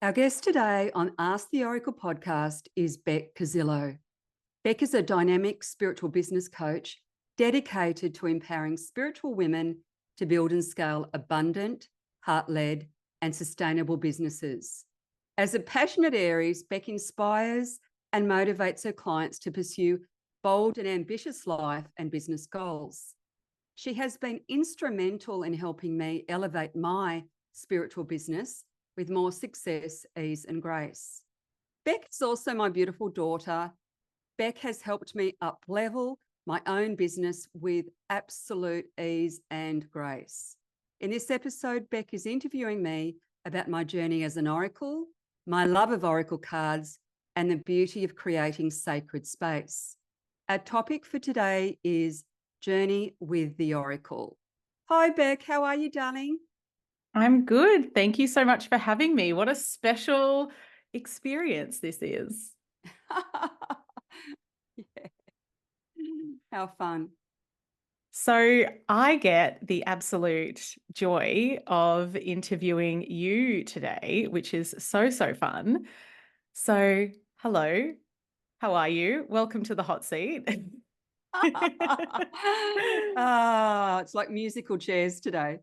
Our guest today on Ask the Oracle podcast is Bec Cuzzillo. Bec is a dynamic spiritual business coach dedicated to empowering spiritual women to build and scale abundant, heart-led, and sustainable businesses. As a passionate Aries, Bec inspires and motivates her clients to pursue bold and ambitious life and business goals. She has been instrumental in helping me elevate my spiritual business with more success, ease, and grace. Bec is also my beautiful daughter. Bec has helped me up-level my own business with absolute ease and grace. In this episode, Bec is interviewing me about my journey as an oracle, my love of oracle cards, and the beauty of creating sacred space. Our topic for today is Journey with the Oracle. Hi, Bec. How are you, darling? I'm good. Thank you so much for having me. What a special experience this is. Yeah. How fun. So, I get the absolute joy of interviewing you today, which is so fun. So, hello, how are you? Welcome to the hot seat. It's like musical chairs today.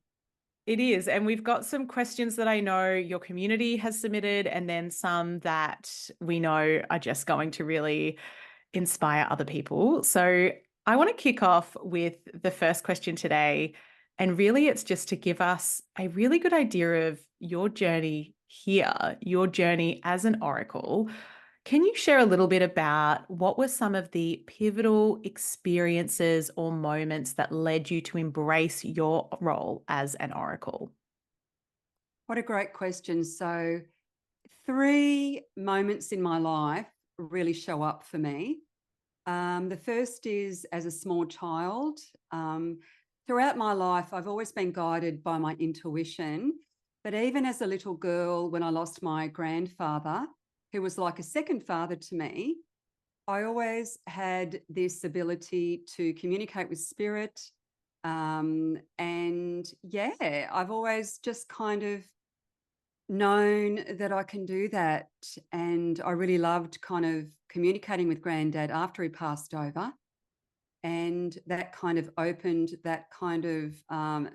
It is. And we've got some questions that I know your community has submitted, and then some that we know are just going to really inspire other people. So I want to kick off with the first question today. And really, it's just to give us a really good idea of your journey here, your journey as an oracle. Can you share a little bit about what were some of the pivotal experiences or moments that led you to embrace your role as an oracle? What a great question. So, three moments in my life really show up for me. The first is as a small child. Throughout my life, I've always been guided by my intuition. But even as a little girl, when I lost my grandfather, who was like a second father to me, I always had this ability to communicate with spirit. And yeah, I've always just kind of known that I can do that. And I really loved kind of communicating with Granddad after he passed over. And that kind of opened that kind of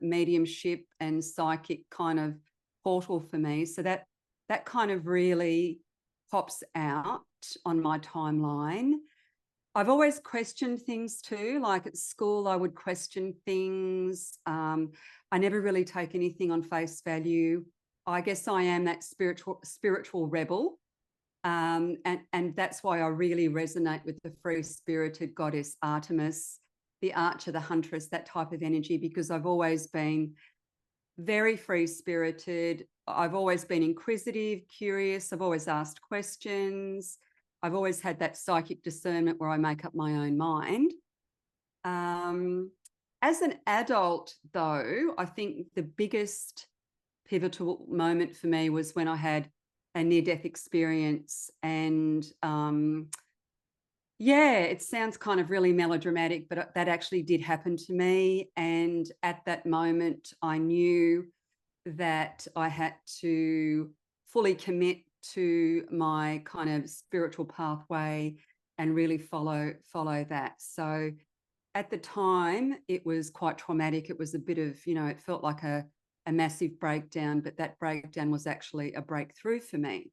mediumship and psychic kind of portal for me. So that kind of really pops out on my timeline. I've always questioned things too. Like at school, I would question things. I never really take anything on face value. I guess I am that spiritual rebel. And that's why I really resonate with the free-spirited goddess Artemis, the archer, the huntress, that type of energy, because I've always been very free-spirited. I've always been inquisitive, curious. I've always asked questions. I've always had that psychic discernment where I make up my own mind. As an adult, though, I think the biggest pivotal moment for me was when I had a near-death experience. And yeah, it sounds kind of really melodramatic, but that actually did happen to me. And at that moment, I knew that I had to fully commit to my kind of spiritual pathway and really follow that. So at the time, it was quite traumatic. It was a bit of, it felt like a massive breakdown, but that breakdown was actually a breakthrough for me.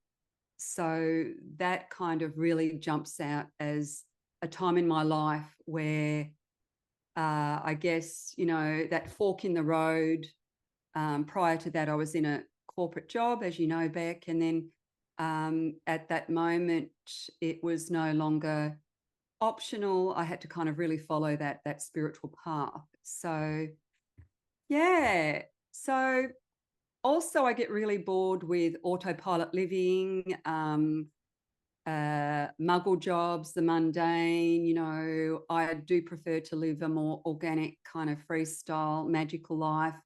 So that kind of really jumps out as a time in my life where I guess, that fork in the road. Prior to that, I was in a corporate job, as you know, Bec, and then at that moment, it was no longer optional. I had to kind of really follow that spiritual path. So yeah. So also I get really bored with autopilot living, muggle jobs, the mundane. I do prefer to live a more organic kind of freestyle, magical life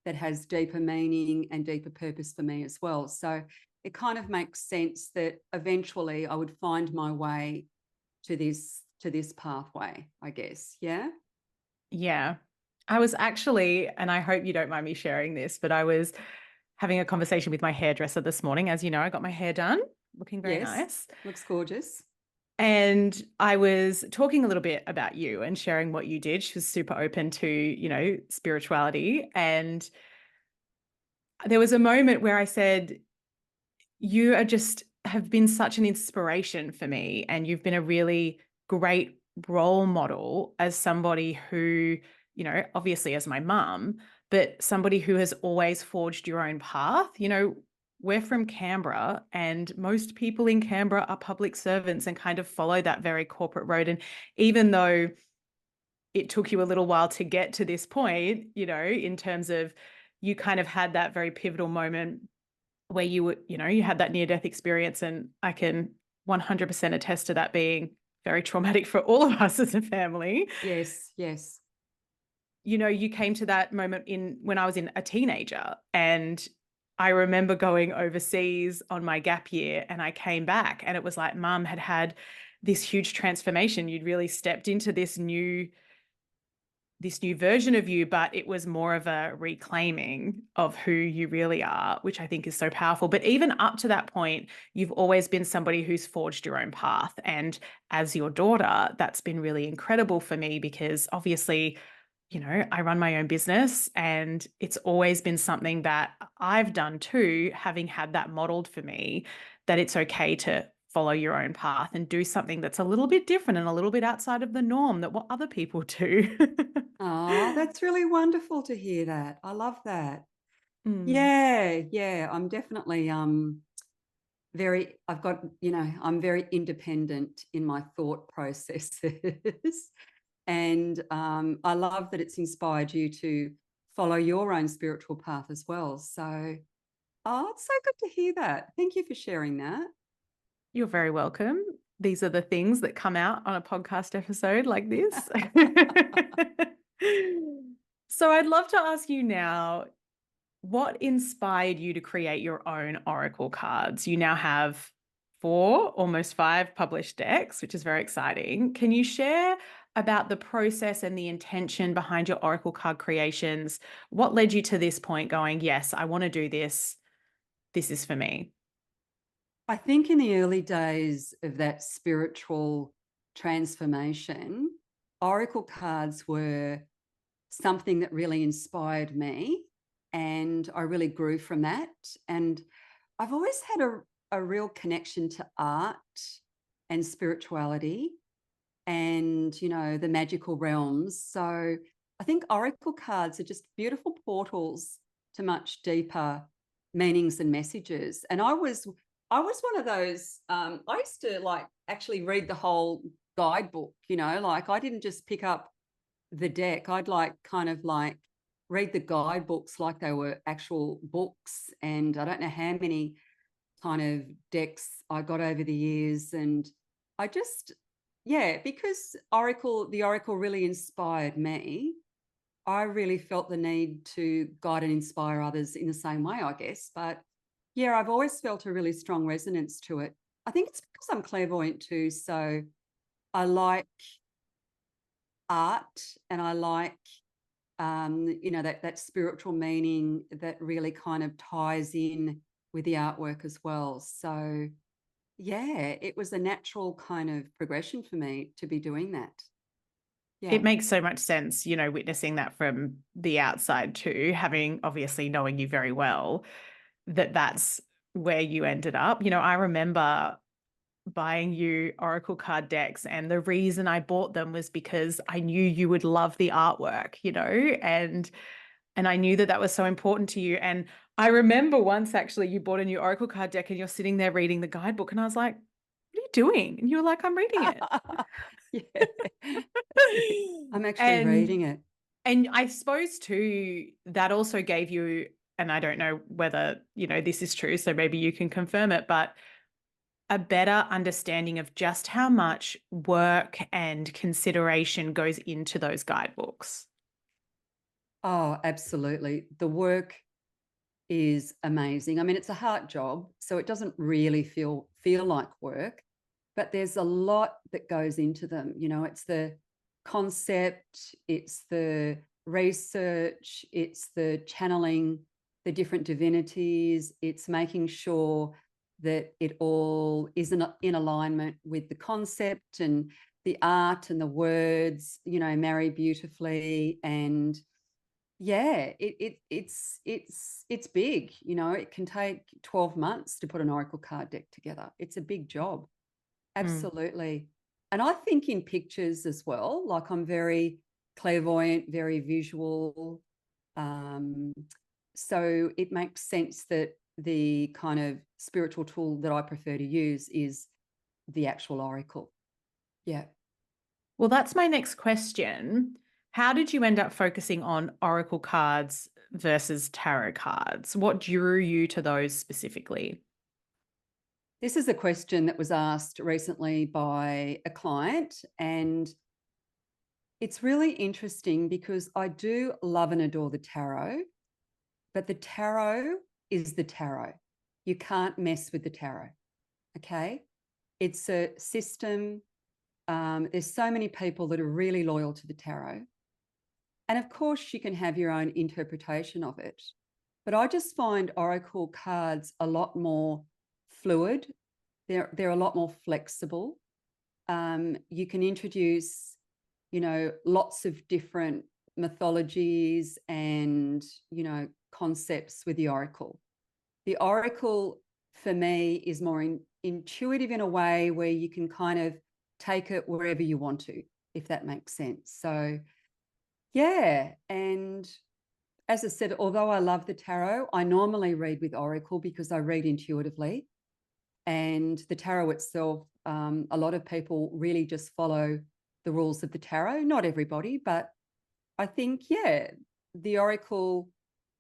that has deeper meaning and deeper purpose for me as well. So it kind of makes sense that eventually I would find my way to this pathway, I guess. Yeah. Yeah. I was actually, and I hope you don't mind me sharing this, but I was having a conversation with my hairdresser this morning. As you know, I got my hair done, looking very Yes, nice. looks gorgeous. And I was talking a little bit about you and sharing what you did. She was super open to, spirituality. And there was a moment where I said, you are just have been such an inspiration for me. And you've been a really great role model as somebody who, obviously as my mum, but somebody who has always forged your own path. We're from Canberra, and most people in Canberra are public servants and kind of follow that very corporate road. And even though it took you a little while to get to this point, in terms of you kind of had that very pivotal moment where you had that near-death experience, and I can 100% attest to that being very traumatic for all of us as a family. Yes, yes. You came to that moment when I was a teenager, and I remember going overseas on my gap year, and I came back and it was like Mum had this huge transformation. You'd really stepped into this new version of you, but it was more of a reclaiming of who you really are, which I think is so powerful. But even up to that point, you've always been somebody who's forged your own path. And as your daughter, that's been really incredible for me because obviously, I run my own business, and it's always been something that I've done too, having had that modeled for me, that it's okay to follow your own path and do something that's a little bit different and a little bit outside of the norm that what other people do. Oh, that's really wonderful to hear that. I love that. Mm. Yeah, yeah. I'm definitely I'm very independent in my thought processes. And I love that it's inspired you to follow your own spiritual path as well. So, oh, it's so good to hear that. Thank you for sharing that. You're very welcome. These are the things that come out on a podcast episode like this. So I'd love to ask you now, what inspired you to create your own oracle cards? You now have 4, almost 5 published decks, which is very exciting. Can you share about the process and the intention behind your oracle card creations? What led you to this point going, yes, I want to do this. This is for me. I think in the early days of that spiritual transformation, oracle cards were something that really inspired me, and I really grew from that. And I've always had a real connection to art and spirituality and, the magical realms. So I think oracle cards are just beautiful portals to much deeper meanings and messages. And I was one of those, I used to actually read the whole guidebook, like I didn't just pick up the deck. I'd read the guidebooks like they were actual books. And I don't know how many kind of decks I got over the years. And I just, yeah, because the Oracle really inspired me. I really felt the need to guide and inspire others in the same way, I guess. But yeah, I've always felt a really strong resonance to it. I think it's because I'm clairvoyant too. So I like art, and I like that spiritual meaning that really kind of ties in with the artwork as well. So yeah, it was a natural kind of progression for me to be doing that. Yeah. It makes so much sense, witnessing that from the outside too, having obviously knowing you very well, that's where you ended up. I remember buying you oracle card decks, and the reason I bought them was because I knew you would love the artwork, and I knew that was so important to you. And I remember once actually you bought a new oracle card deck and you're sitting there reading the guidebook, and I was like, what are you doing? And you were like, I'm reading it. Yeah. I'm actually And reading it. I suppose too, that also gave you, and I don't know whether, this is true, so maybe you can confirm it, but a better understanding of just how much work and consideration goes into those guidebooks. Oh, absolutely. The work is amazing. I mean, it's a hard job, so it doesn't really feel like work, but there's a lot that goes into them. It's the concept, it's the research, it's the channeling, the different divinities. It's making sure that it all is in alignment with the concept and the art and the words, marry beautifully. And yeah, it's big. It can take 12 months to put an oracle card deck together. It's a big job. Absolutely. And I think in pictures as well, like I'm very clairvoyant, very visual. So it makes sense that the kind of spiritual tool that I prefer to use is the actual oracle. Yeah. Well, that's my next question. How did you end up focusing on oracle cards versus tarot cards? What drew you to those specifically? This is a question that was asked recently by a client, and it's really interesting because I do love and adore the tarot, but the tarot is the tarot. You can't mess with the tarot. Okay. It's a system. There's so many people that are really loyal to the tarot. And of course, you can have your own interpretation of it. But I just find oracle cards a lot more fluid. They're a lot more flexible. You can introduce, lots of different mythologies and, concepts with the oracle. The oracle for me is more intuitive in a way where you can kind of take it wherever you want to, if that makes sense. So yeah. And as I said, although I love the tarot, I normally read with oracle because I read intuitively. And the tarot itself, a lot of people really just follow the rules of the tarot. Not everybody, but I think, yeah, the oracle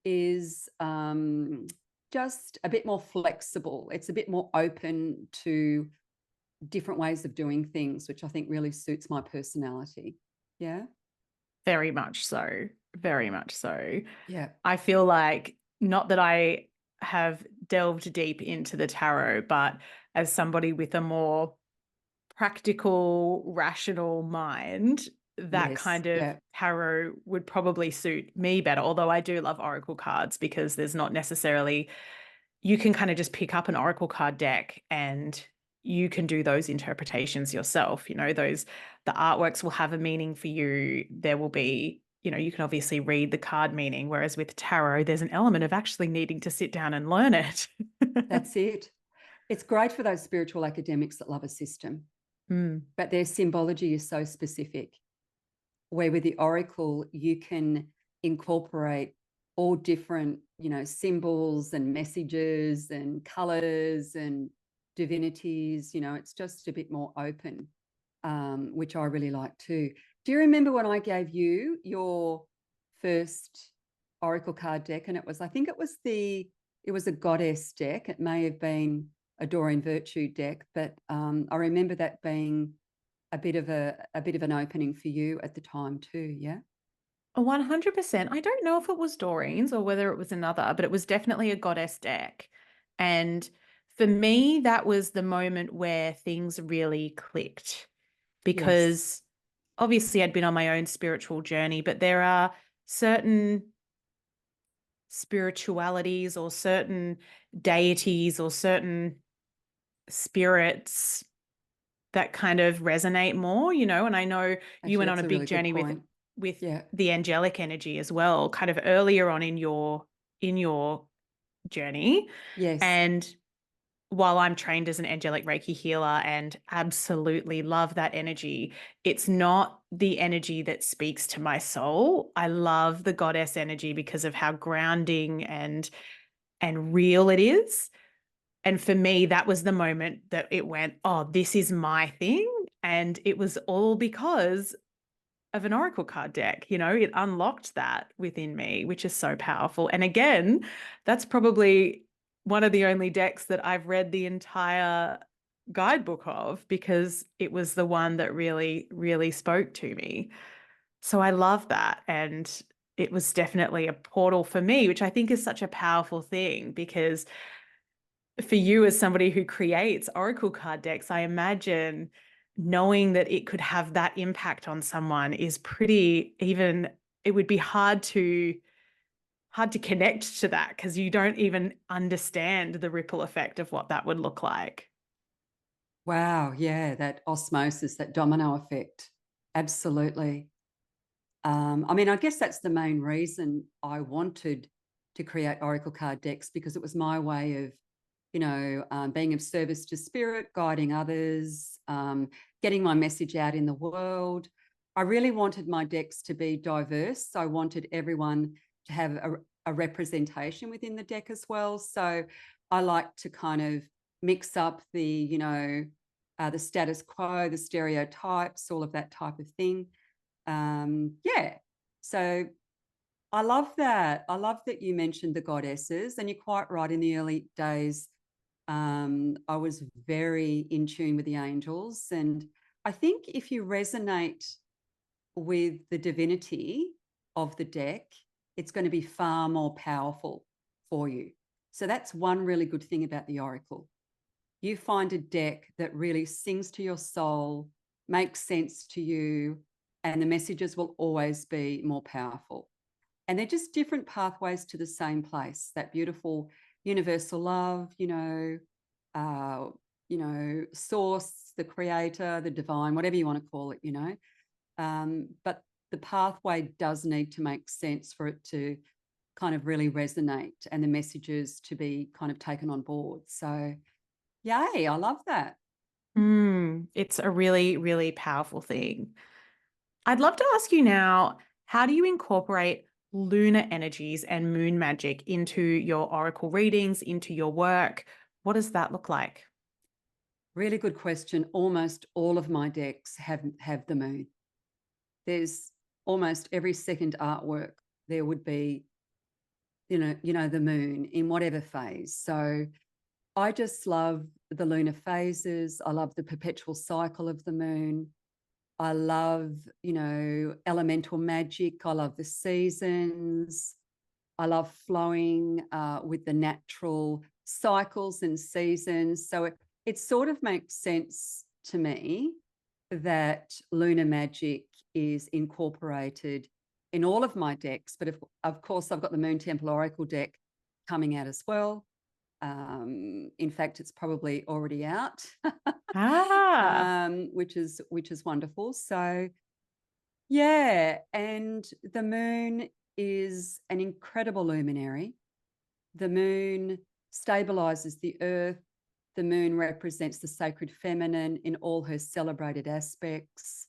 is just a bit more flexible. It's a bit more open to different ways of doing things, which I think really suits my personality. Yeah. Very much so. Very much so. Yeah. I feel like, not that I have delved deep into the tarot, but as somebody with a more practical, rational mind, that Yes. kind of Yeah. tarot would probably suit me better. Although I do love oracle cards because there's not necessarily, you can kind of just pick up an oracle card deck and you can do those interpretations yourself. The artworks will have a meaning for you. There will be, you can obviously read the card meaning, whereas with tarot, there's an element of actually needing to sit down and learn it. That's it. It's great for those spiritual academics that love a system, but their symbology is so specific. Where with the oracle, you can incorporate all different, symbols and messages and colors and divinities. It's just a bit more open, which I really like too. Do you remember when I gave you your first oracle card deck? And I think it was a goddess deck. It may have been a Doreen Virtue deck, but I remember that being a bit of an opening for you at the time too. Yeah. 100%. I don't know if it was Doreen's or whether it was another, but it was definitely a goddess deck. And for me, that was the moment where things really clicked, Yes. because obviously I'd been on my own spiritual journey, but there are certain spiritualities or certain deities or certain spirits that kind of resonate more, and I know you Actually, went on that's a a big really good journey point. with Yeah. the angelic energy as well, kind of earlier on in your journey. Yes. And while I'm trained as an angelic Reiki healer and absolutely love that energy, it's not the energy that speaks to my soul. I love the goddess energy because of how grounding and real it is. And for me, that was the moment that it went, oh, this is my thing. And it was all because of an oracle card deck. It unlocked that within me, which is so powerful. And again, that's probably one of the only decks that I've read the entire guidebook of, because it was the one that really, really spoke to me. So I love that. And it was definitely a portal for me, which I think is such a powerful thing, because for you as somebody who creates oracle card decks, I imagine knowing that it could have that impact on someone is pretty, even it would be hard to hard to connect to that because you don't even understand the ripple effect of what that would look like. Wow. Yeah. That osmosis, that domino effect. Absolutely. I mean, I guess that's the main reason I wanted to create Oracle card decks, because it was my way of, being of service to spirit, guiding others, getting my message out in the world. I really wanted my decks to be diverse. I wanted everyone to have a representation within the deck as well. So I like to kind of mix up the status quo, the stereotypes, all of that type of thing. Yeah. So I love that. I love that you mentioned the goddesses, and you're quite right. In the early days, I was very in tune with the angels. And I think if you resonate with the divinity of the deck, it's going to be far more powerful for you. So that's one really good thing about the Oracle. You find a deck that really sings to your soul, makes sense to you, and the messages will always be more powerful. And they're just different pathways to the same place, that beautiful universal love, source, the creator, the divine, whatever you want to call it. But the pathway does need to make sense for it to kind of really resonate and the messages to be kind of taken on board. So, yay, I love that. It's a really, really powerful thing. I'd love to ask you now, how do you incorporate lunar energies and moon magic into your oracle readings, into your work? What does that look like? Really good question. Almost all of my decks have the moon. There's almost every second artwork there would be, the moon in whatever phase. So I just love the lunar phases. I love the perpetual cycle of the moon. I love, elemental magic. I love the seasons. I love flowing with the natural cycles and seasons. So it sort of makes sense to me that lunar magic is incorporated in all of my decks. But of course, I've got the Moon Temple Oracle deck coming out as well. In fact, it's probably already out, which is wonderful. So yeah, and the moon is an incredible luminary. The moon stabilizes the earth. The moon represents the sacred feminine in all her celebrated aspects.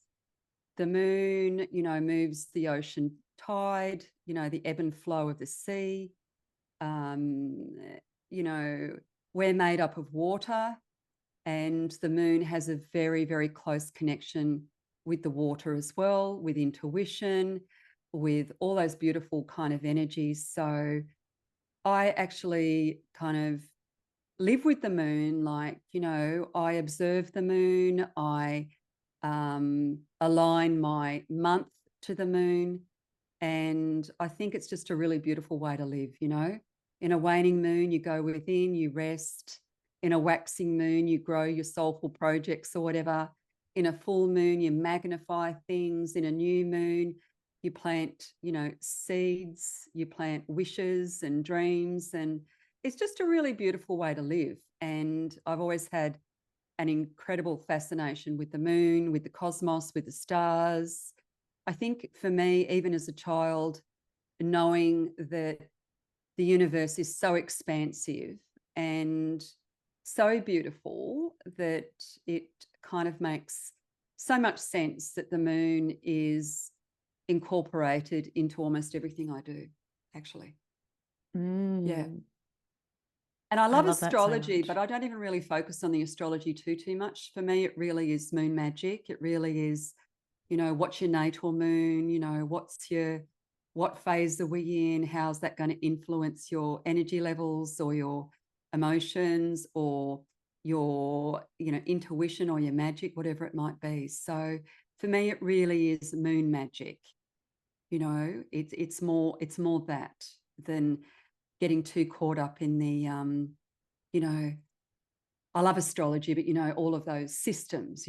The moon, moves the ocean tide, the ebb and flow of the sea. Um, we're made up of water, and the moon has a very, very close connection with the water as well, with intuition, with all those beautiful kind of energies. So I actually kind of live with the moon, like, I observe the moon. I align my month to the moon. And I think it's just a really beautiful way to live, In a waning moon, you go within, you rest. In a waxing moon, you grow your soulful projects or whatever. In a full moon, you magnify things. In a new moon, you plant, seeds, you plant wishes and dreams. And it's just a really beautiful way to live. And I've always had an incredible fascination with the moon, with the cosmos, with the stars. I think for me, even as a child, knowing that the universe is so expansive and so beautiful that it kind of makes so much sense that the moon is incorporated into almost everything I do, actually. Yeah. And I love that so astrology, much. but I don't even really focus on the astrology too much. For me, it really is moon magic. It really is, what's your natal moon? What phase are we in? How's that going to influence your energy levels or your emotions or your, intuition or your magic, whatever it might be. So for me, it really is moon magic. It's more that than getting too caught up in the, I love astrology, but, all of those systems,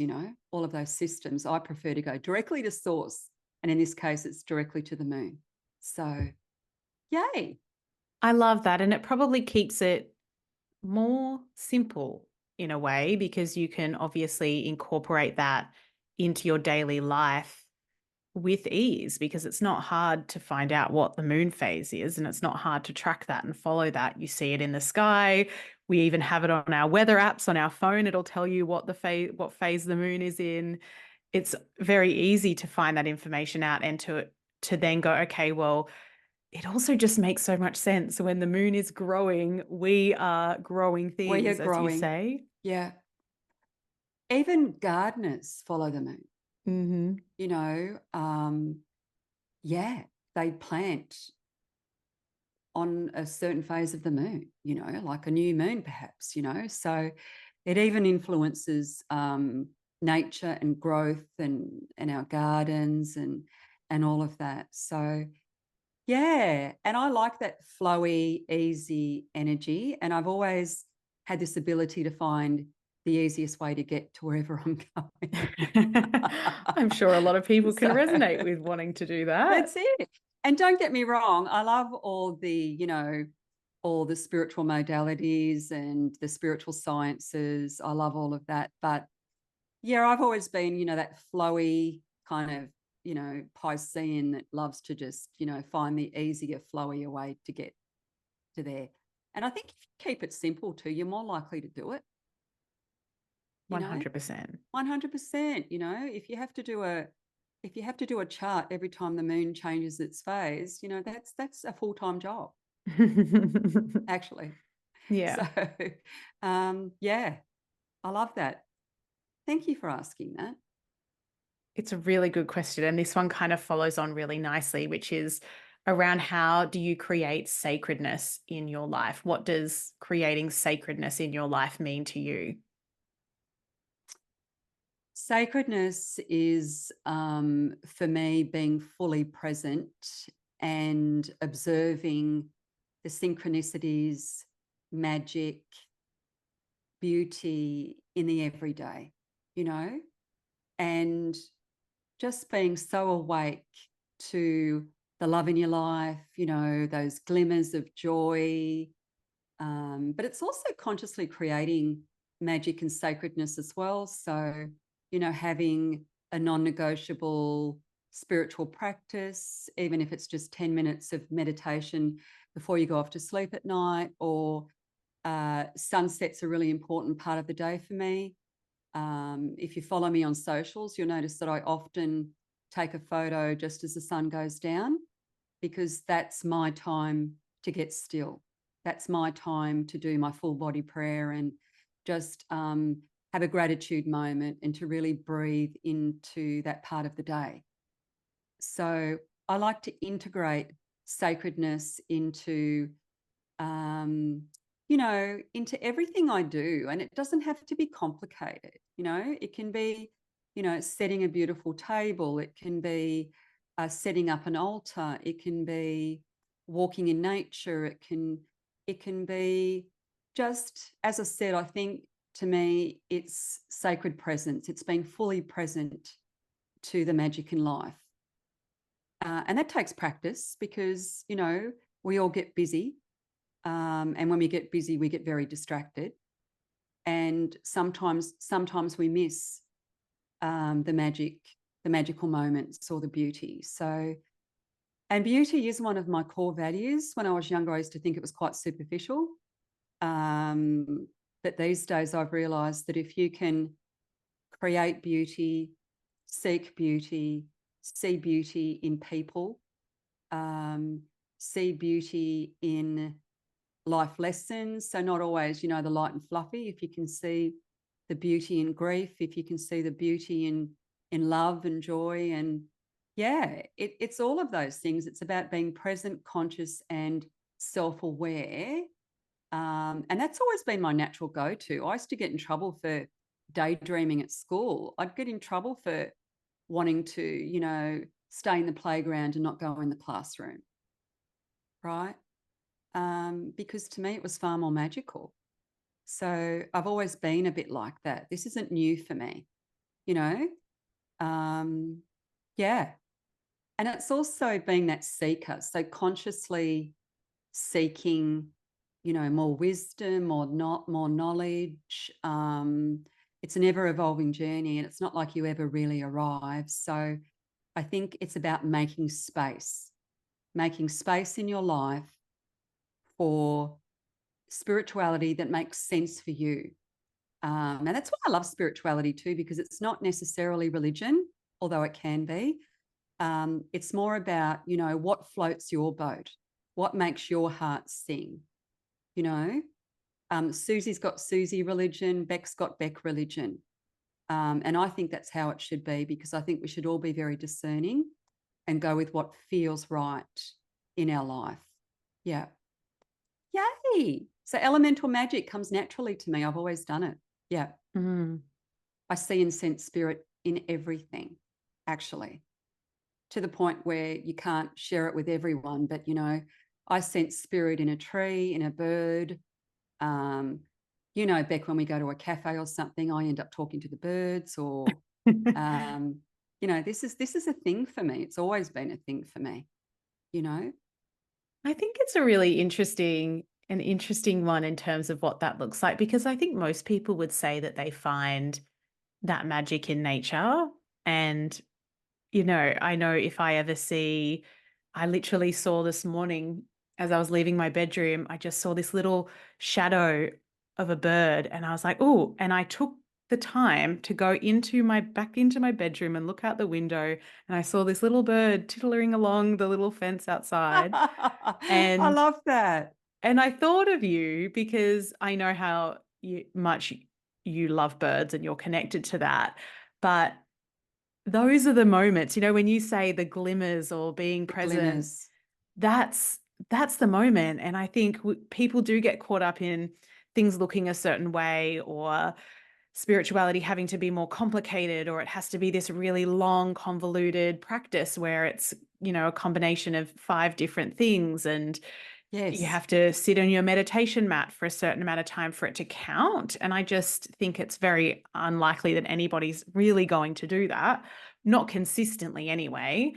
I prefer to go directly to source. And in this case, it's directly to the moon. So, yay. I love that. And it probably keeps it more simple in a way, because you can obviously incorporate that into your daily life with ease, because it's not hard to find out what the moon phase is, and it's not hard to track that and follow that. You see it in the sky. We even have it on our weather apps on our phone. It'll tell you what phase the moon is in. It's very easy to find that information out and to then go, okay, well, it also just makes so much sense. When the moon is growing, we are growing We are things, as you growing. say. Yeah. Even gardeners follow the moon. Mm-hmm. You know, yeah, they plant on a certain phase of the moon, you know, like a new moon perhaps, you know. So it even influences nature and growth and our gardens and all of that. So yeah, and I like that flowy, easy energy. And I've always had this ability to find the easiest way to get to wherever I'm going. I'm sure a lot of people can So resonate with wanting to do that. that's it. And don't get me wrong, I love all the, you know, all the spiritual modalities and the spiritual sciences. I love all of that. But yeah, I've always been, you know, that flowy kind of, you know, Piscean that loves to just, you know, find the easier, flowier way to get to there. And I think if you keep it simple too, you're more likely to do it. You know, 100%. 100%. You know, if you have to do a chart every time the moon changes its phase, you know, that's a full-time job, actually. Yeah. So, yeah, I love that. Thank you for asking that. It's a really good question. And this one kind of follows on really nicely, which is around how do you create sacredness in your life? What does creating sacredness in your life mean to you? Sacredness is, for me, being fully present and observing the synchronicities, magic, beauty in the everyday, you know, and just being so awake to the love in your life, you know, those glimmers of joy. But it's also consciously creating magic and sacredness as well. So, you know, having a non-negotiable spiritual practice, even if it's just 10 minutes of meditation before you go off to sleep at night, or sunset's a really important part of the day for me. If you follow me on socials, you'll notice that I often take a photo just as the sun goes down, because that's my time to get still. That's my time to do my full body prayer and just have a gratitude moment and to really breathe into that part of the day. So I like to integrate sacredness into, you know, into everything I do. And it doesn't have to be complicated. You know, it can be, you know, setting a beautiful table. It can be setting up an altar. It can be walking in nature. It can be just, as I said, I think to me, it's sacred presence. It's being fully present to the magic in life. And that takes practice because, you know, we all get busy. And when we get busy, we get very distracted. And sometimes we miss the magical moments or the beauty. So, and beauty is one of my core values. When I was younger, I used to think it was quite superficial. But these days I've realized that if you can create beauty, seek beauty, see beauty in people, see beauty in life lessons. So not always, you know, the light and fluffy. If you can see the beauty in grief, if you can see the beauty in love and joy, and yeah, it's all of those things. It's about being present, conscious, and self-aware. And that's always been my natural go-to. I used to get in trouble for daydreaming at school. I'd get in trouble for wanting to, you know, stay in the playground and not go in the classroom, right? Because to me it was far more magical. So I've always been a bit like that. This isn't new for me, you know? Yeah. And it's also being that seeker. So consciously seeking, more wisdom, more knowledge. It's an ever evolving journey, and it's not like you ever really arrive. So I think it's about making space in your life for spirituality that makes sense for you. And that's why I love spirituality too, because it's not necessarily religion, although it can be. It's more about, what floats your boat, what makes your heart sing, you know. Susie's got Susie religion, Bec's got Bec religion. And I think that's how it should be, because I think we should all be very discerning and go with what feels right in our life. Yeah. Yay. So elemental magic comes naturally to me. I've always done it. Yeah. I see and sense spirit in everything, actually, to the point where you can't share it with everyone. But, I sense spirit in a tree, in a bird. Beck, when we go to a cafe or something, I end up talking to the birds, or, this is a thing for me. It's always been a thing for me, I think it's a really interesting one in terms of what that looks like, because I think most people would say that they find that magic in nature. And, I know if I ever see, I literally saw this morning as I was leaving my bedroom, I just saw this little shadow of a bird, and I was like, oh, and I took the time to go back into my bedroom and look out the window, and I saw this little bird titillating along the little fence outside. I And love that. I thought of you because I know how much you love birds and you're connected to that. But those are the moments, when you say the glimmers or being The present, glimmers. that's the moment. And I think people do get caught up in things looking a certain way, or spirituality having to be more complicated, or it has to be this really long, convoluted practice where it's, a combination of 5 different things, and you Yes. have to sit on your meditation mat for a certain amount of time for it to count. And I just think it's very unlikely that anybody's really going to do that, not consistently anyway.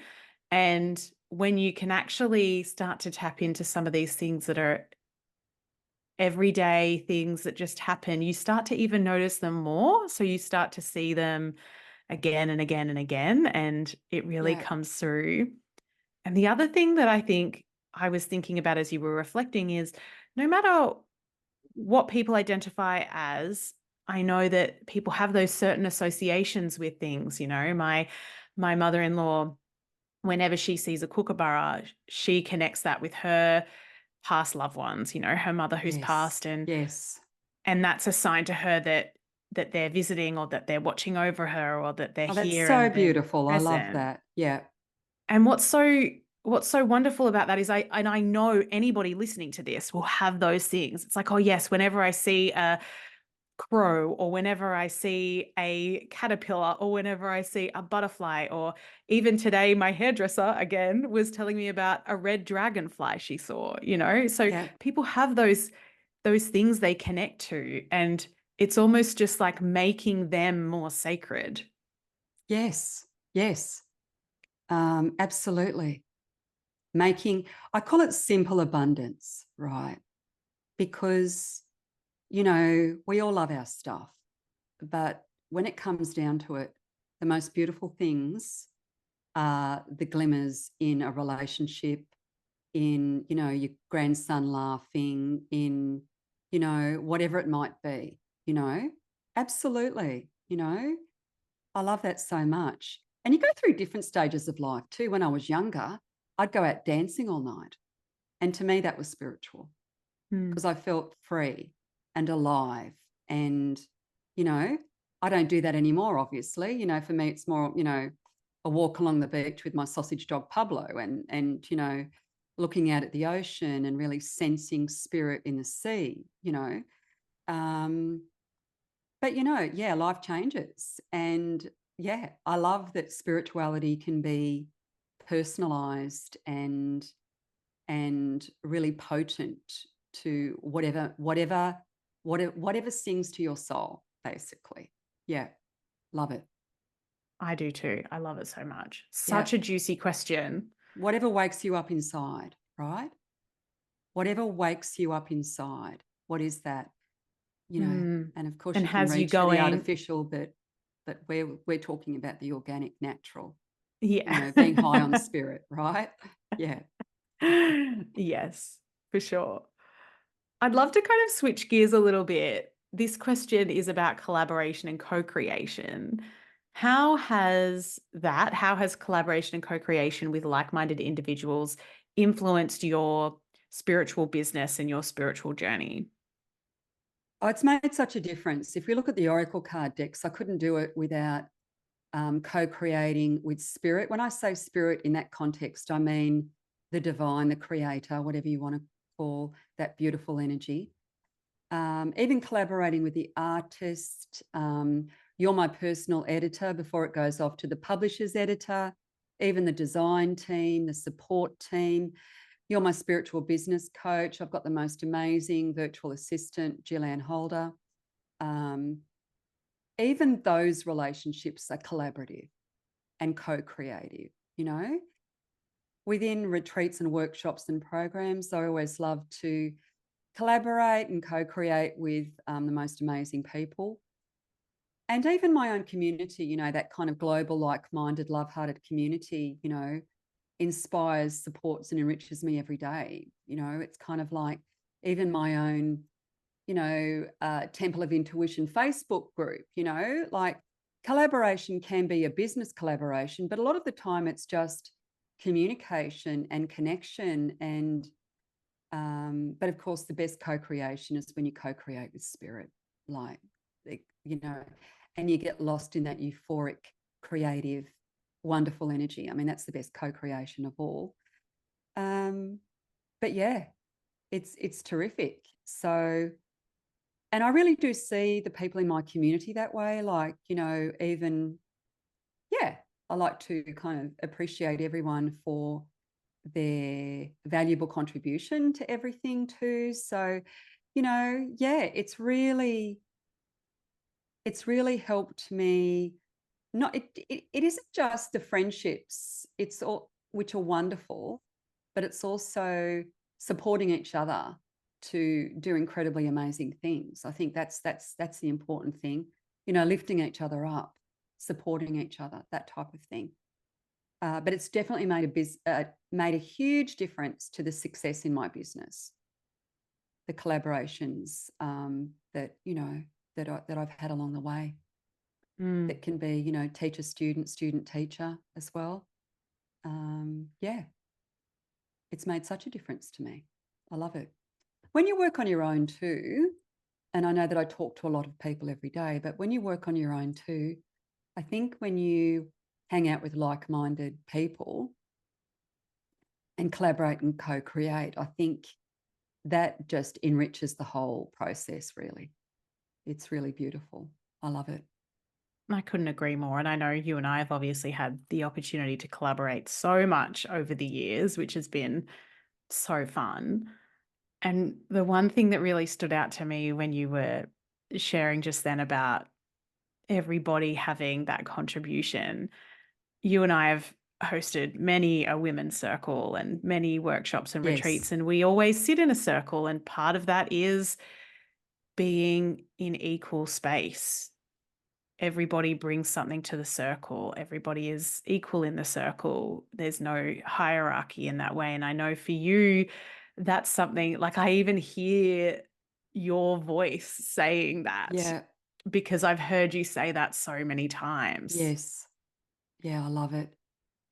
And when you can actually start to tap into some of these things that are everyday things that just happen, you start to even notice them more. So you start to see them again and again and again, and it really Yeah. comes through. And the other thing that I think I was thinking about as you were reflecting is, no matter what people identify as, I know that people have those certain associations with things. My mother-in-law, whenever she sees a kookaburra, she connects that with her past loved ones, her mother who's Yes. passed, and Yes. that's a sign to her that they're visiting, or that they're watching over her, or that they're Oh, that's here so and they're beautiful. I love present. that. Yeah. And what's so wonderful about that is I know anybody listening to this will have those things. It's like, oh yes, whenever I see a crow, or whenever I see a caterpillar, or whenever I see a butterfly, or even today my hairdresser again was telling me about a red dragonfly she saw, So Yeah. people have those things they connect to, and it's almost just like making them more sacred. Yes. Yes. Absolutely. I call it simple abundance, right? Because, we all love our stuff, but when it comes down to it, the most beautiful things are the glimmers in a relationship, in, your grandson laughing, in, whatever it might be, absolutely, I love that so much. And you go through different stages of life too. When I was younger, I'd go out dancing all night. And to me, that was spiritual, because I felt free and alive. And, I don't do that anymore, obviously. For me, it's more, a walk along the beach with my sausage dog Pablo, and looking out at the ocean and really sensing spirit in the sea, Um, but, yeah, life changes. And yeah, I love that spirituality can be personalized and really potent to whatever sings to your soul, basically. Yeah, love it. I do too. I love it so much. Yeah, Such a juicy question. whatever wakes you up inside, right? whatever wakes you up inside. What is that? And of course And you can has you reach for the going, artificial, but we're talking about the organic, natural, yeah. being high on spirit, right? Yeah. Yes, for sure. I'd love to kind of switch gears a little bit. This question is about collaboration and co-creation. How has collaboration and co-creation with like-minded individuals influenced your spiritual business and your spiritual journey? Oh, it's made such a difference. If we look at the Oracle card decks, I couldn't do it without co-creating with spirit. When I say spirit in that context, I mean the divine, the creator, whatever you want to call that beautiful energy. Even collaborating with the artist. You're my personal editor before it goes off to the publisher's editor, even the design team, the support team. You're my spiritual business coach. I've got the most amazing virtual assistant, Gillian Holder. Even those relationships are collaborative and co-creative, Within retreats and workshops and programs, I always love to collaborate and co-create with the most amazing people. And even my own community, that kind of global, like-minded, love-hearted community, inspires, supports, and enriches me every day. It's kind of like even my own, Temple of Intuition Facebook group, like collaboration can be a business collaboration, but a lot of the time it's just communication and connection. And but of course, the best co-creation is when you co-create with spirit, like, and you get lost in that euphoric, creative, wonderful energy. I mean, that's the best co-creation of all. But yeah, it's terrific. So, and I really do see the people in my community that way. Like, even, yeah, I like to kind of appreciate everyone for their valuable contribution to everything too. So, yeah, it's really helped me. Not it isn't just the friendships, it's all, which are wonderful, but it's also supporting each other to do incredibly amazing things. I think that's the important thing, lifting each other up, supporting each other, that type of thing. But it's definitely made a huge difference to the success in my business. The collaborations that I've had along the way. That can be, teacher, student, student, teacher as well. Yeah, it's made such a difference to me. I love it. When you work on your own too, and I know that I talk to a lot of people every day, but when you work on your own too, I think when you hang out with like-minded people and collaborate and co-create, I think that just enriches the whole process, really. It's really beautiful. I love it. I couldn't agree more. And I know you and I have obviously had the opportunity to collaborate so much over the years, which has been so fun. And the one thing that really stood out to me when you were sharing just then about everybody having that contribution, you and I have hosted many a women's circle and many workshops and retreats, Yes. and we always sit in a circle. And part of that is being in equal space. Everybody brings something to the circle. Everybody is equal in the circle. There's no hierarchy in that way. And I know for you, that's something like I even hear your voice saying that Yeah. because I've heard you say that so many times. Yes. Yeah, I love it.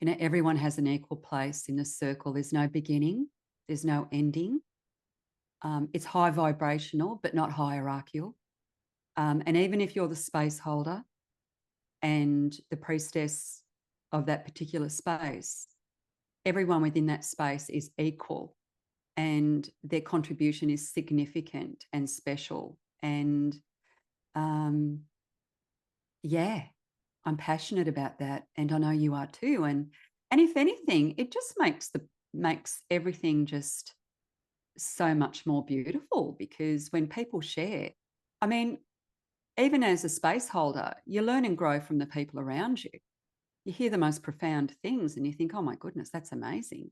Everyone has an equal place in the circle. There's no beginning, there's no ending. It's high vibrational, but not hierarchical. And even if you're the space holder and the priestess of that particular space, everyone within that space is equal and their contribution is significant and special. And yeah, I'm passionate about that. And I know you are too. And if anything, it just makes everything just so much more beautiful, because when people share, I mean, even as a space holder, you learn and grow from the people around you. You hear the most profound things and you think, oh my goodness, that's amazing.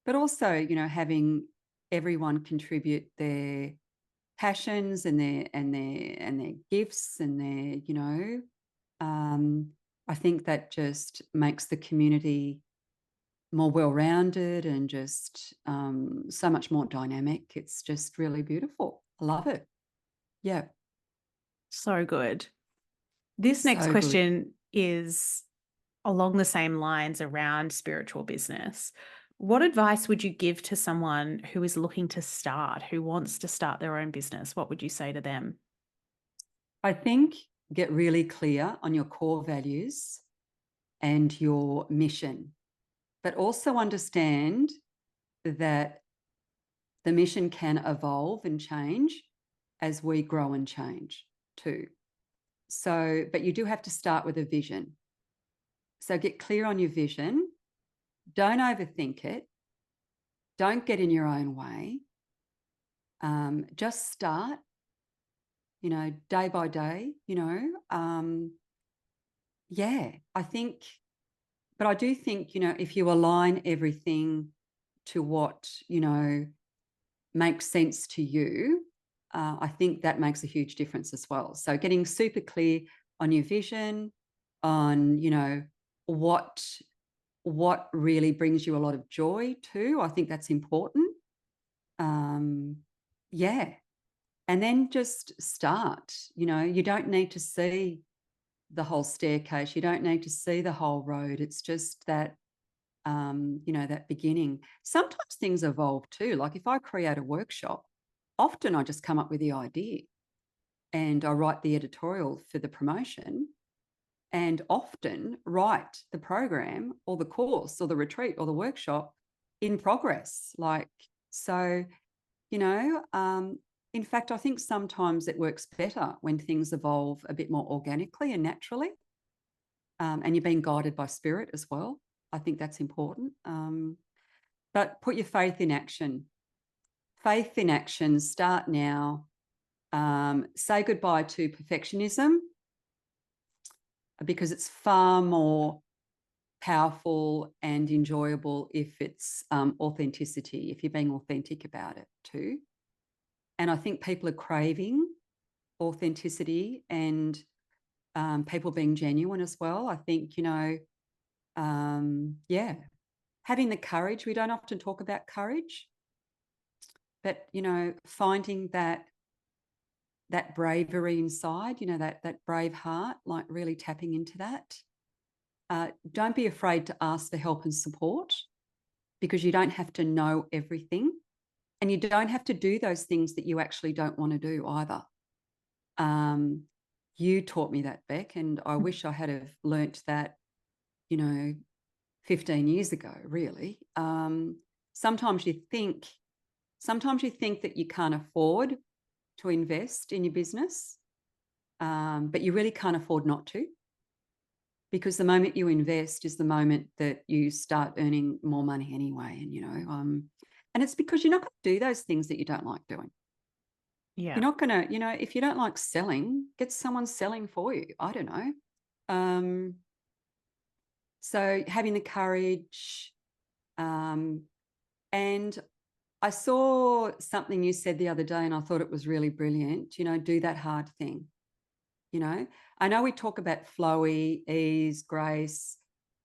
but also, you know, having everyone contribute their passions and their gifts and their, you know, I think that just makes the community more well-rounded and just so much more dynamic. It's just really beautiful. I love it. Yeah. So good. This next So good. question is along the same lines around spiritual business. What advice would you give to someone who is looking to start, who wants to start their own business? What would you say to them? I think get really clear on your core values and your mission, but also understand that the mission can evolve and change as we grow and change too. So, but you do have to start with a vision. So get clear on your vision. Don't overthink it. Don't get in your own way. Just start, you know, day by day, you know. Yeah, I think, but I do think, you know, if you align everything to what, you know, makes sense to you, I think that makes a huge difference as well. So getting super clear on your vision, on, you know, what really brings you a lot of joy too. I think that's important. Yeah. And then just start. You know, you don't need to see the whole staircase. You don't need to see the whole road. It's just that, you know, that beginning. Sometimes things evolve too. Like if I create a workshop, often I just come up with the idea and I write the editorial for the promotion and often write the program or the course or the retreat or the workshop in progress. Like, so, you know, in fact, I think sometimes it works better when things evolve a bit more organically and naturally, and you're being guided by spirit as well. I think that's important. But put your faith in action. Faith in action, start now. Say goodbye to perfectionism because it's far more powerful and enjoyable if it's authenticity, if you're being authentic about it too. And I think people are craving authenticity and people being genuine as well. I think, you know, yeah, having the courage. We don't often talk about courage, but, you know, finding that bravery inside, you know, that brave heart, like really tapping into that. Don't be afraid to ask for help and support because you don't have to know everything and you don't have to do those things that you actually don't want to do either. You taught me that, Bec, and I wish I had have learnt that, you know, 15 years ago, really. Sometimes you think that you can't afford to invest in your business, but you really can't afford not to, because the moment you invest is the moment that you start earning more money anyway. And, you know, and it's because you're not going to do those things that you don't like doing. Yeah. You're not going to, you know, if you don't like selling, get someone selling for you. I don't know. So having the courage, and I saw something you said the other day and I thought it was really brilliant, you know, do that hard thing. You know, I know we talk about flowy, ease, grace,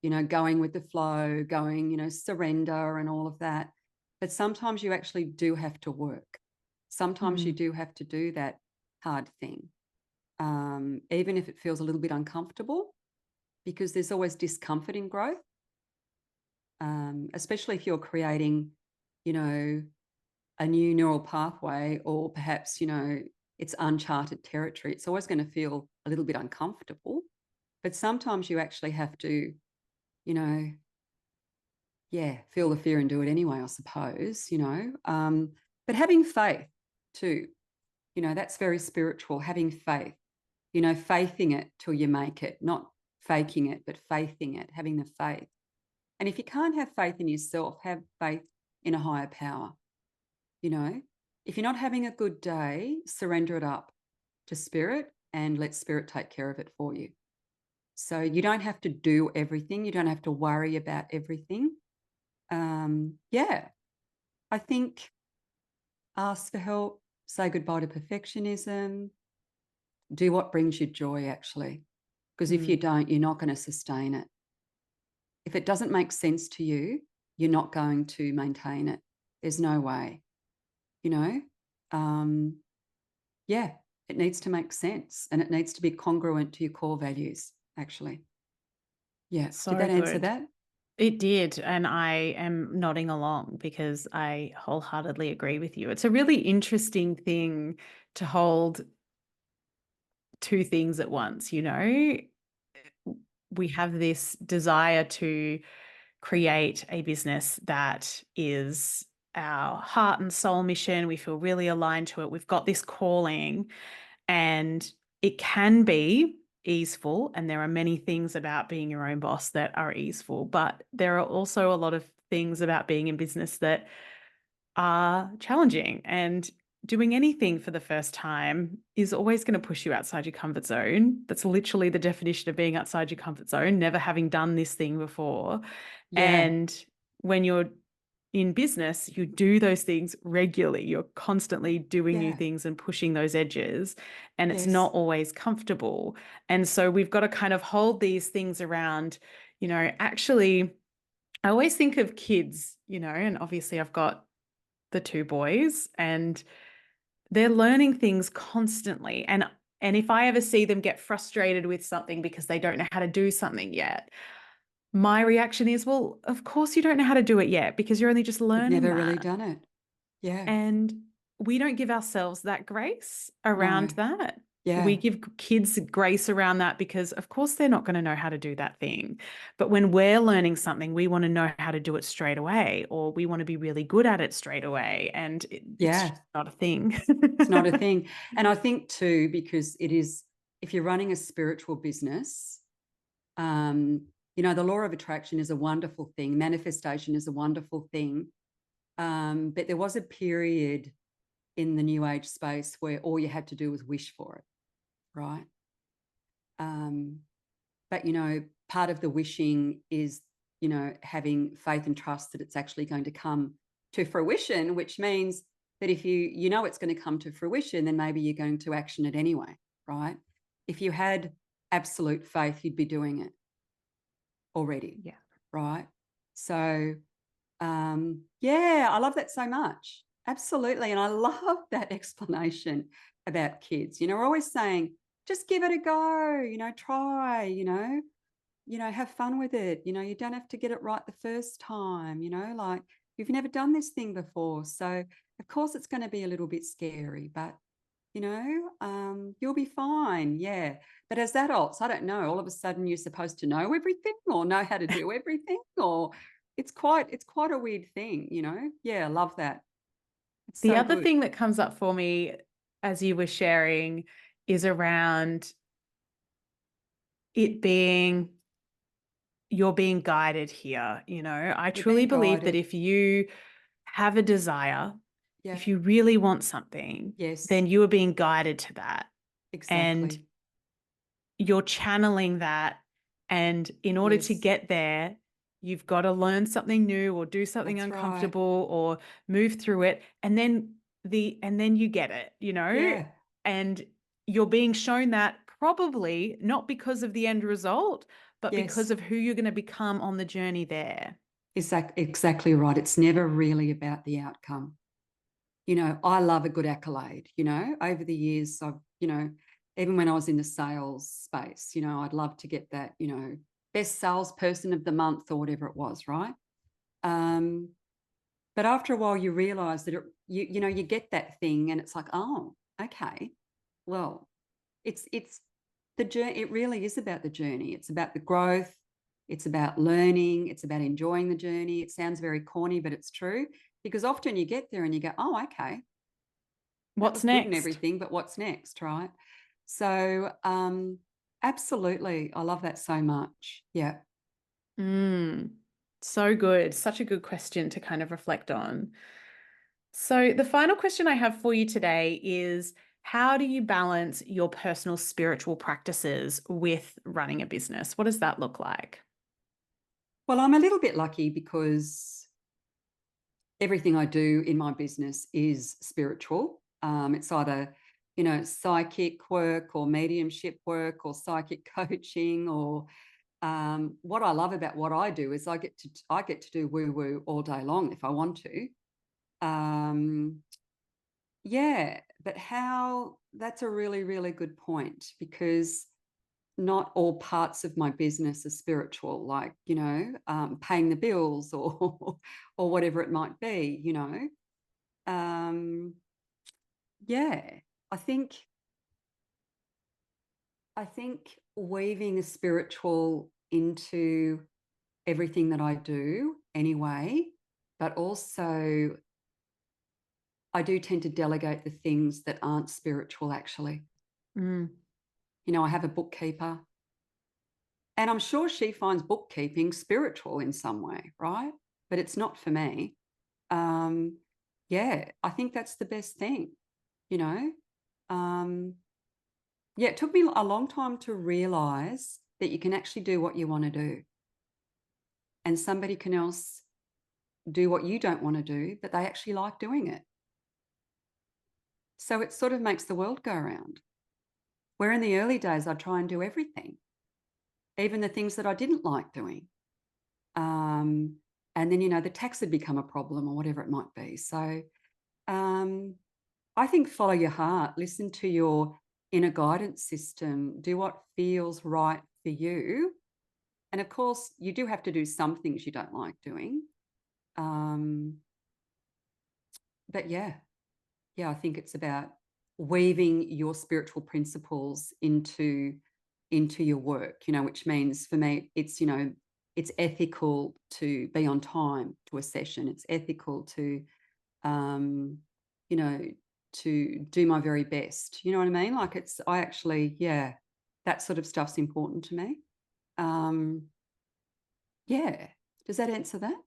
you know, going with the flow, going, you know, surrender and all of that. But sometimes you actually do have to work. Sometimes you do have to do that hard thing, even if it feels a little bit uncomfortable, because there's always discomfort in growth, especially if you're creating, you know, a new neural pathway or perhaps, you know, it's uncharted territory. It's always going to feel a little bit uncomfortable, but sometimes you actually have to, you know, yeah, feel the fear and do it anyway, I suppose, you know. But having faith too, you know, that's very spiritual, having faith, you know, faithing it till you make it, not faking it, but faithing it, having the faith. And if you can't have faith in yourself, have faith in a higher power. You know, if you're not having a good day, surrender it up to spirit and let spirit take care of it for you. So you don't have to do everything. You don't have to worry about everything. Yeah, I think ask for help, say goodbye to perfectionism, do what brings you joy, actually. Because if you don't, you're not going to sustain it. If it doesn't make sense to you, you're not going to maintain it. There's no way, you know? Yeah, it needs to make sense and it needs to be congruent to your core values, actually. Yeah. Did So that answer good. that? It did. And I am nodding along because I wholeheartedly agree with you. It's a really interesting thing to hold two things at once, you know? We have this desire to create a business that is our heart and soul mission. We feel really aligned to it. We've got this calling, and it can be easeful. And there are many things about being your own boss that are easeful, but there are also a lot of things about being in business that are challenging. And doing anything for the first time is always going to push you outside your comfort zone. That's literally the definition of being outside your comfort zone, never having done this thing before. Yeah. And when you're in business, you do those things regularly. You're constantly doing new Yeah. things and pushing those edges, and it's Yes. not always comfortable. And so we've got to kind of hold these things around, actually, I always think of kids, and obviously I've got the two boys, and they're learning things constantly. And if I ever see them get frustrated with something because they don't know how to do something yet, my reaction is, well, of course you don't know how to do it yet because you're only just You've learning never really that. done it. Yeah. And we don't give ourselves that grace around No. that. We Yeah. give kids grace around that because, of course, they're not going to know how to do that thing. But when we're learning something, we want to know how to do it straight away, or we want to be really good at it straight away. And it's Yeah. just not a thing. It's not a thing. And I think too, because it is, if you're running a spiritual business, the law of attraction is a wonderful thing. Manifestation is a wonderful thing. But there was a period in the new age space where all you had to do was wish for it, right? But, part of the wishing is, having faith and trust that it's actually going to come to fruition, which means that if you know it's going to come to fruition, then maybe you're going to action it anyway, right? If you had absolute faith, you'd be doing it already, Yeah. right? So, yeah, I love that so much. Absolutely. And I love that explanation about kids. We're always saying, just give it a go, try, have fun with it. You don't have to get it right the first time, like you've never done this thing before. So, of course, it's going to be a little bit scary, but, you'll be fine. Yeah. But as adults, I don't know, all of a sudden you're supposed to know everything or know how to do everything, or it's quite a weird thing, Yeah, I love that. It's The so other good. thing that comes up for me as you were sharing is around it being you're being guided here. I You're truly being believe that guided. if you have a desire, Yeah. if you really want something, Yes, then you are being guided to that. And exactly. you're channeling that. And in order to Yes, get there, you've got to learn something new or do something that's right. uncomfortable or move through it. And then you get it, Yeah. and you're being shown that probably not because of the end result, but because Yes. of who you're going to become on the journey there. Exactly right. It's never really about the outcome. I love a good accolade. Over the years, I've, even when I was in the sales space, I'd love to get that, best salesperson of the month or whatever it was, right? Um, but after a while, you realize that you get that thing, and it's like, oh, okay, well, it's the journey. It really is about the journey. It's about the growth. It's about learning. It's about enjoying the journey. It sounds very corny, but it's true, because often you get there and you go, oh, okay, that What's was good and next? everything, but what's next, right? So, absolutely, I love that so much. Yeah. So good. Such a good question to kind of reflect on. So, the final question I have for you today is, how do you balance your personal spiritual practices with running a business? What does that look like? Well, I'm a little bit lucky because everything I do in my business is spiritual. It's either, psychic work or mediumship work or psychic coaching or what I love about what I do is I get to do woo woo all day long if I want to. Yeah, but that's a really, really good point because not all parts of my business are spiritual, like, paying the bills or or whatever it might be. Um, yeah, I think I think weaving the spiritual into everything that I do anyway, but also I do tend to delegate the things that aren't spiritual actually. Mm. I have a bookkeeper and I'm sure she finds bookkeeping spiritual in some way, right? But it's not for me. Um, yeah, I think that's the best thing, you know. Yeah, it took me a long time to realize that you can actually do what you want to do, and somebody can else do what you don't want to do, but they actually like doing it. So it sort of makes the world go around. Where in the early days, I'd try and do everything, even the things that I didn't like doing. Um, and then, the tax had become a problem or whatever it might be. So um, I think follow your heart, listen to your inner guidance system, do what feels right for you. And of course, you do have to do some things you don't like doing. Um, but yeah, I think it's about weaving your spiritual principles into your work, which means for me, it's ethical to be on time to a session. It's ethical to, um, you know, to do my very best. You know what I mean? Like yeah, that sort of stuff's important to me. Um, yeah. Does that answer that?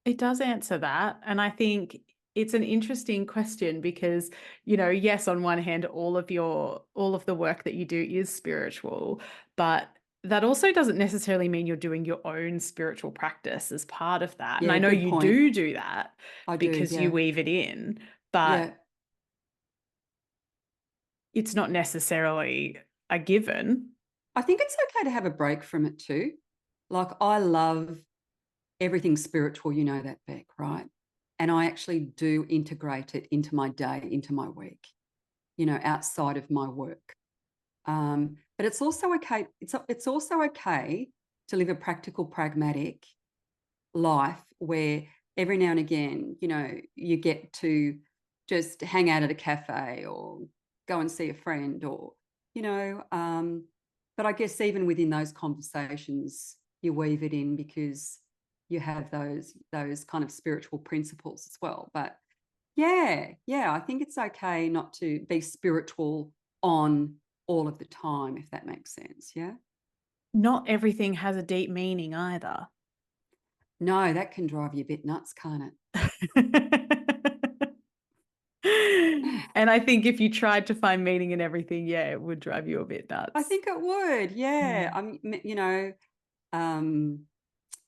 It does answer that. And I think it's an interesting question because, yes, on one hand, all of the work that you do is spiritual, but that also doesn't necessarily mean you're doing your own spiritual practice as part of that. And Yeah, I know good you point. do that I do, because you yeah. weave it in, but Yeah. it's not necessarily a given. I think it's okay to have a break from it too. Like I love everything spiritual, you know that, Bec, right? And I actually do integrate it into my day, into my week, outside of my work. But it's also okay. It's also okay to live a practical, pragmatic life where every now and again, you get to just hang out at a cafe or go and see a friend or, you know, um, but I guess even within those conversations, you weave it in because you have those kind of spiritual principles as well. But yeah, I think it's okay not to be spiritual on all of the time, if that makes sense. Yeah. Not everything has a deep meaning either. No, that can drive you a bit nuts, can't it? And I think if you tried to find meaning in everything, yeah, it would drive you a bit I nuts. think it would. Yeah. Mm. Um,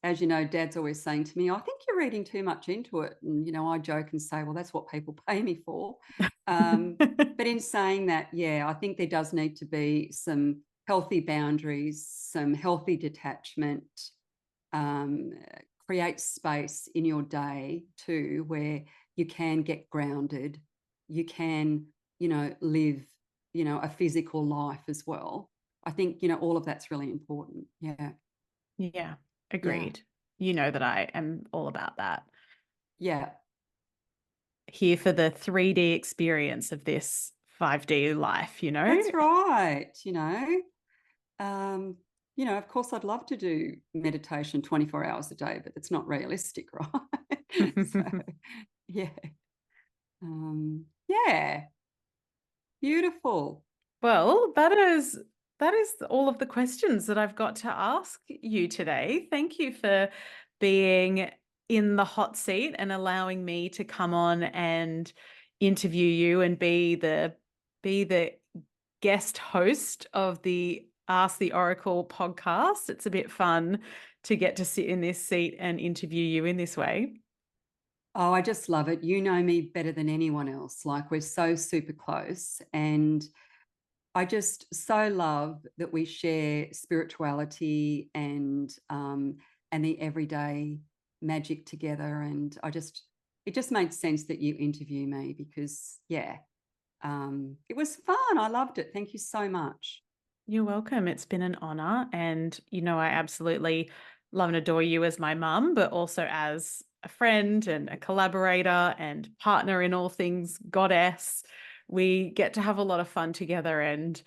as you know, Dad's always saying to me, I think you're reading too much into it. And, I joke and say, well, that's what people pay me for. But in saying that, yeah, I think there does need to be some healthy boundaries, some healthy detachment, um, create space in your day too, where you can get grounded, you can, live, a physical life as well. I think, all of that's really important. Yeah. Yeah, Yeah. agreed. You know that I am all about that. Yeah. Here for the 3D experience of this 5D life, you know? That's right. Um, of course, I'd love to do meditation 24 hours a day, but it's not realistic, right? So, yeah. Yeah. Beautiful. Well, that is all of the questions that I've got to ask you today. Thank you for being in the hot seat and allowing me to come on and interview you and be the guest host of the Ask the Oracle podcast. It's a bit fun to get to sit in this seat and interview you in this way. Oh, I just love it. You know me better than anyone else. Like, we're so super close. And I just so love that we share spirituality and the everyday magic together. And it just made sense that you interview me because, yeah, it was fun. I loved it. Thank you so much. You're welcome. It's been an honor. And, I absolutely love and adore you as my mum, but also as a friend and a collaborator and partner in all things goddess. We get to have a lot of fun together. And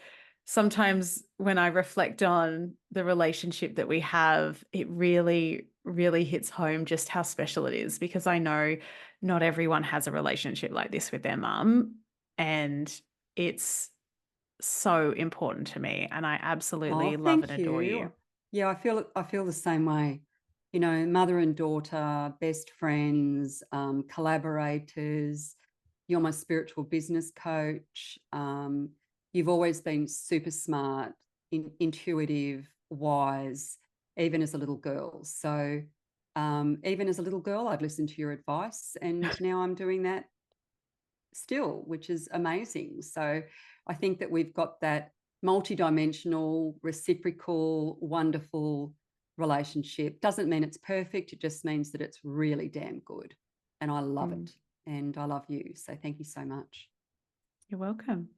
sometimes when I reflect on the relationship that we have, it really, really hits home just how special it is, because I know not everyone has a relationship like this with their mum. And it's so important to me, and I Oh, absolutely love and thank adore you. you. Yeah, I feel the same way. You know, mother and daughter, best friends, collaborators. You're my spiritual business coach. You've always been super smart, intuitive, wise, even as a little girl. So, even as a little girl, I'd listen to your advice, and now I'm doing that still, which is amazing. So I think that we've got that multidimensional, reciprocal, wonderful relationship. Doesn't mean it's perfect. It just means that it's really damn good. And I love Mm, it. And I love you. So thank you so much. you're welcome.